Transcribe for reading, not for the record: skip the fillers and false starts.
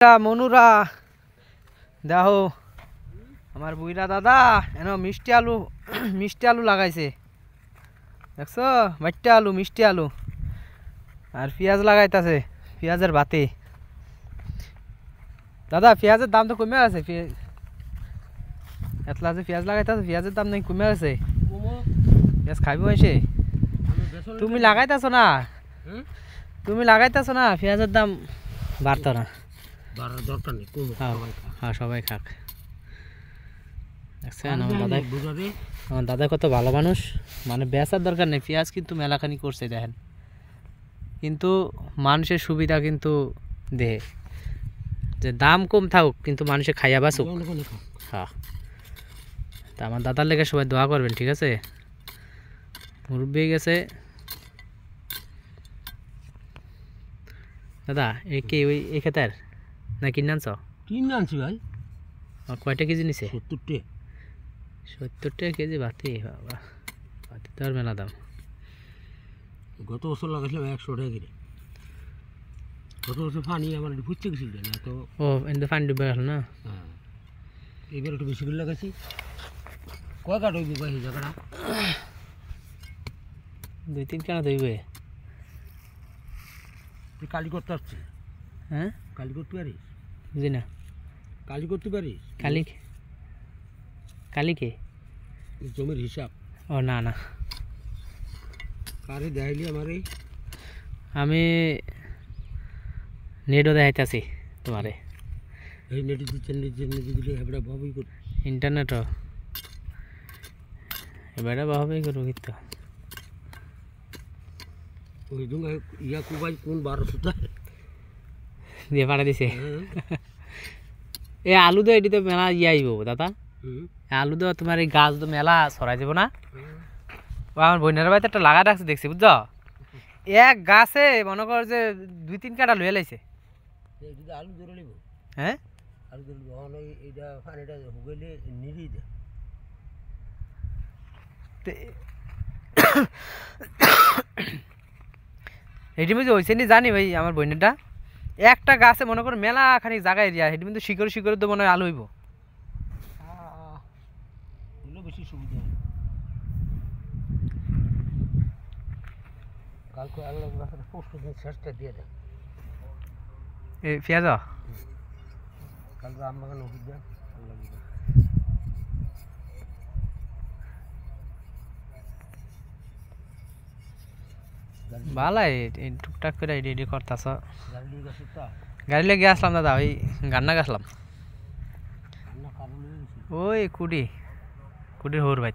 মনুরা দেখো আমার বুইরা দাদা এন মিষ্টি আলু লাগাইছে দেখছো বাট্টা আলু মিষ্টি আলু আর পেঁয়াজ লাগাইতেছে পেঁয়াজের বাতি দাদা পেঁয়াজের দাম তো কমে আছে এতলা যে পেঁয়াজ লাগাইতেছে পেঁয়াজের দাম নাকি কমে আছে পেঁয়াজ খাইব এসে তুমি লাগাইতেছো না পেঁয়াজের দাম বাড়তো না দরকার নেই হ্যাঁ সবাই খাক আমার দাদা কত ভালো মানুষ মানে বেচার দরকার নেই পেঁয়াজ কিন্তু মেলাখানি করছে দেখেন কিন্তু মানুষের সুবিধা কিন্তু দেহে যে দাম কম থাকুক কিন্তু মানুষে খাইয়া বাসুক হ্যাঁ তা আমার দাদার লেগে সবাই দোয়া করবেন ঠিক আছে মুরব্বী গেছে দাদা এই কি ওই এই খেতার না কিনে আনছি ভাই কয়টা কেজি নিছে 70 টাকা কেজি বাতি বাবা বাতি তো আর মেলা দাম গত বছর লাগাইছিলাম 100 টাকা কিনে গত বছর পানি আমার ফুটছে গেছিল না তো ও এনে পানি ডুবে গেল না হ্যাঁ এবার একটু বেশি করে লাগাইছি কয় কাঠ হইব ভাই এই জায়গাটা 2-3 কানা হইবে তুই কালি করতে আসছি হ্যাঁ কালি করতে পারিস বুঝি না কালি করতে পারিস কালি কে জমির হিসাব ও না না কারে দেখাইলি আমারে আমি নেটও দেখাইতেছি তোমারে এই নেট দিচ্ছেন দিলে হেবড়া ভাবই কর ইন্টারনেটও এবারে ভাবেই করবো কিন্তু ওই দুঙ্গা ইয়া কুবাই কোন 1200 দিয়ে পাড়া দিছে এ আলু তো এটিতে মেলা আইব দাদা আলু তো তোমার এই গাছ তো মেলা ছড়াই যাব না ও আমার বোনের বাড়িতে একটা লাগা রাখছে দেখছি বুঝছো এক গাছে মনে কর যে 2-3 কাটা লয়ে লাইছে আলু ধরে লিব হ্যাঁ আলু ধরে লিব এইটা পানিটা হুগলে নিরি দে এটি মধ্যে হয়েছে নি জানি ভাই আমার বোনেরটা একটা গাছে মনে করো মেলা খানি জায়গা এরিয়া এটি কিন্তু শিকড়ে তো মনে হয় আলু হইব বেশি সুবিধা কালকে আল্লাহ পোস্ট দিন শেষটা দিয়ে দেয় এই পেঁয়াজ কালকে আমাকে ওষুধ দেন আল্লাহ ভালাই টুকটাক করে রেডি করতেছ গাড়ি লেগে আসলাম দাদা ওই গান্না গেছিলাম ওই কুড়ির হোর ভাই